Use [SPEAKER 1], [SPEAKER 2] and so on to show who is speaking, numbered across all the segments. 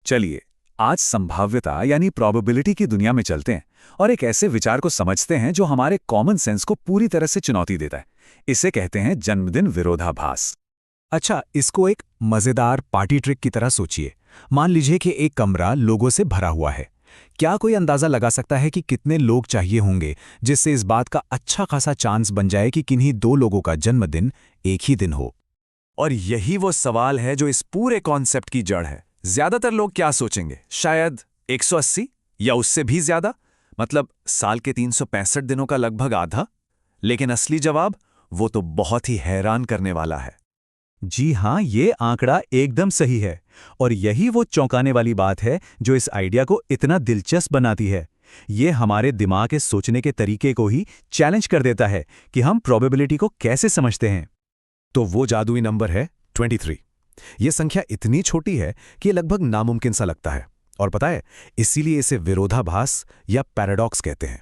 [SPEAKER 1] चलिए, आज संभाव्यता यानी प्रोबेबिलिटी की दुनिया में चलते हैं और एक ऐसे विचार को समझते हैं जो हमारे कॉमन सेंस को पूरी तरह से चुनौती देता है। इसे कहते हैं जन्मदिन विरोधाभास।
[SPEAKER 2] अच्छा, इसको एक मजेदार पार्टी ट्रिक की तरह सोचिए। मान लीजिए कि एक कमरा लोगों से भरा हुआ है। क्या कोई अंदाजा लगा सकता है कि कितने लोग चाहिए होंगे जिससे इस बात का अच्छा खासा चांस बन जाए कि किन्हीं दो लोगों का जन्मदिन एक ही दिन हो?
[SPEAKER 3] और यही वो सवाल है जो इस पूरे कॉन्सेप्ट की जड़ है। ज्यादातर लोग क्या सोचेंगे, शायद 180 या उससे भी ज्यादा, मतलब साल के 365 दिनों का लगभग आधा। लेकिन असली जवाब वो तो बहुत ही हैरान करने वाला है।
[SPEAKER 2] जी हाँ, ये आंकड़ा एकदम सही है। और यही वो चौंकाने वाली बात है जो इस आइडिया को इतना दिलचस्प बनाती है। ये हमारे दिमाग के सोचने के तरीके को ही चैलेंज कर देता है कि हम प्रोबेबिलिटी को कैसे समझते हैं।
[SPEAKER 3] तो वो जादुई नंबर है 23। ये संख्या इतनी छोटी है कि ये लगभग नामुमकिन सा लगता है। और पता है, इसीलिए इसे विरोधाभास या पैराडॉक्स कहते हैं।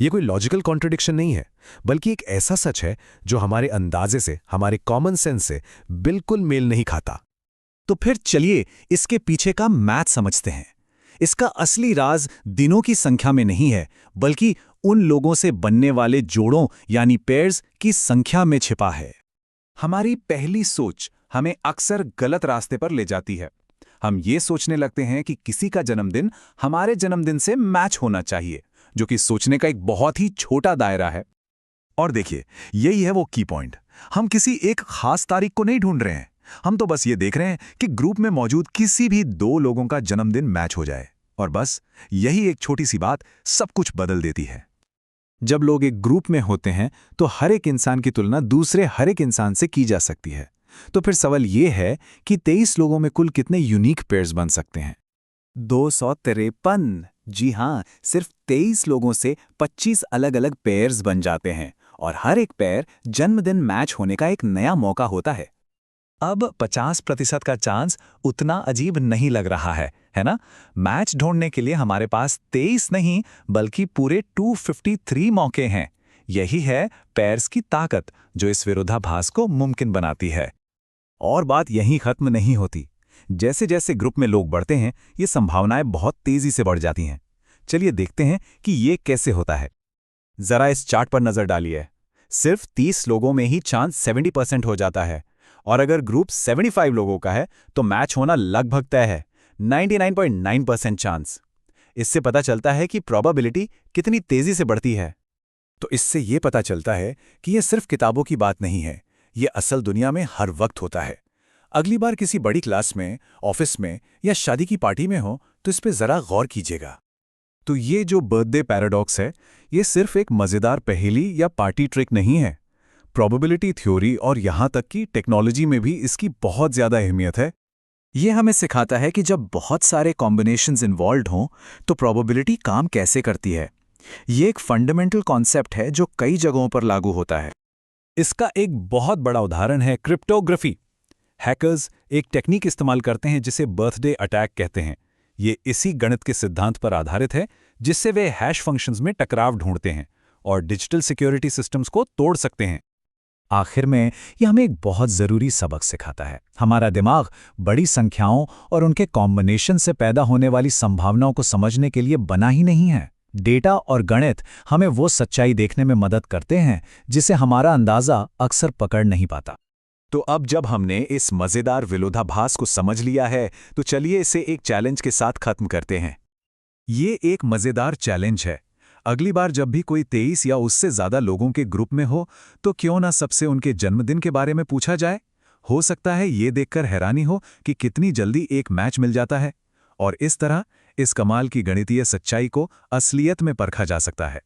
[SPEAKER 3] ये कोई लॉजिकल कॉन्ट्रडिक्शन नहीं है, बल्कि एक ऐसा सच है जो हमारे अंदाजे से, हमारे कॉमन सेंस से बिल्कुल मेल नहीं खाता।
[SPEAKER 2] तो फिर चलिए इसके पीछे का मैथ समझते हैं। इसका असली राज दिनों की संख्या में नहीं है, बल्कि उन लोगों से बनने वाले जोड़ों यानी पेयर्स की संख्या में छिपा है।
[SPEAKER 1] हमारी पहली सोच हमें अक्सर गलत रास्ते पर ले जाती है। हम ये सोचने लगते हैं कि किसी का जन्मदिन हमारे जन्मदिन से मैच होना चाहिए, जो कि सोचने का एक बहुत ही छोटा दायरा है।
[SPEAKER 3] और देखिए, यही है वो की पॉइंट। हम किसी एक खास तारीख को नहीं ढूंढ रहे हैं, हम तो बस ये देख रहे हैं कि ग्रुप में मौजूद किसी भी दो लोगों का जन्मदिन मैच हो जाए। और बस यही एक छोटी सी बात सब कुछ बदल देती है।
[SPEAKER 2] जब लोग एक ग्रुप में होते हैं तो हर एक इंसान की तुलना दूसरे हर एक इंसान से की जा सकती है। तो फिर सवाल ये है कि 23 लोगों में कुल कितने यूनिक पेयर्स बन सकते हैं? 253। जी हाँ, सिर्फ 23 लोगों से 25 अलग अलग पेयर्स बन जाते हैं और हर एक पेयर जन्मदिन मैच होने का एक नया मौका होता है। अब 50% का चांस उतना अजीब नहीं लग रहा है ना? मैच ढूंढने के लिए हमारे पास 23 नहीं बल्कि पूरे 253 मौके हैं। यही है पेयर्स की ताकत जो इस विरोधाभास को मुमकिन बनाती है। और बात यहीं खत्म नहीं होती। जैसे जैसे ग्रुप में लोग बढ़ते हैं, ये संभावनाएं बहुत तेजी से बढ़ जाती हैं। चलिए देखते हैं कि ये कैसे होता है। जरा इस चार्ट पर नजर डालिए। सिर्फ 30 लोगों में ही चांस 70% हो जाता है, और अगर ग्रुप 75 लोगों का है तो मैच होना लगभग तय है, 99.9% चांस। इससे पता चलता है कि प्रोबेबिलिटी कितनी तेजी से बढ़ती है।
[SPEAKER 3] तो इससे ये पता चलता है कि ये सिर्फ किताबों की बात नहीं है, ये असल दुनिया में हर वक्त होता है। अगली बार किसी बड़ी क्लास में, ऑफिस में या शादी की पार्टी में हो तो इस पे जरा गौर कीजिएगा।
[SPEAKER 1] तो ये जो बर्थडे पैराडॉक्स है, ये सिर्फ एक मजेदार पहेली या पार्टी ट्रिक नहीं है। प्रोबेबिलिटी थ्योरी और यहाँ तक कि टेक्नोलॉजी में भी इसकी बहुत ज़्यादा अहमियत है।
[SPEAKER 2] ये हमें सिखाता है कि जब बहुत सारे कॉम्बिनेशंस इन्वॉल्व हों तो प्रोबेबिलिटी काम कैसे करती है। ये एक फंडामेंटल कॉन्सेप्ट है जो कई जगहों पर लागू होता है।
[SPEAKER 1] इसका एक बहुत बड़ा उदाहरण है क्रिप्टोग्राफी। हैकर्स एक टेक्निक इस्तेमाल करते हैं जिसे बर्थडे अटैक कहते हैं। ये इसी गणित के सिद्धांत पर आधारित है जिससे वे हैश फंक्शंस में टकराव ढूंढते हैं और डिजिटल सिक्योरिटी सिस्टम्स को तोड़ सकते हैं।
[SPEAKER 2] आखिर में यह हमें एक बहुत ज़रूरी सबक सिखाता है। हमारा दिमाग बड़ी संख्याओं और उनके कॉम्बिनेशन से पैदा होने वाली संभावनाओं को समझने के लिए बना ही नहीं है। डेटा और गणित हमें वो सच्चाई देखने में मदद करते हैं जिसे हमारा अंदाज़ा अक्सर पकड़ नहीं पाता।
[SPEAKER 1] तो अब जब हमने इस मज़ेदार विरोधाभास को समझ लिया है, तो चलिए इसे एक चैलेंज के साथ खत्म करते हैं। ये एक मज़ेदार चैलेंज है। अगली बार जब भी कोई 23 या उससे ज़्यादा लोगों के ग्रुप में हो, तो क्यों ना सबसे उनके जन्मदिन के बारे में पूछा जाए। हो सकता है ये देखकर हैरानी हो कि कितनी जल्दी एक मैच मिल जाता है, और इस तरह इस कमाल की गणितीय सच्चाई को असलियत में परखा जा सकता है।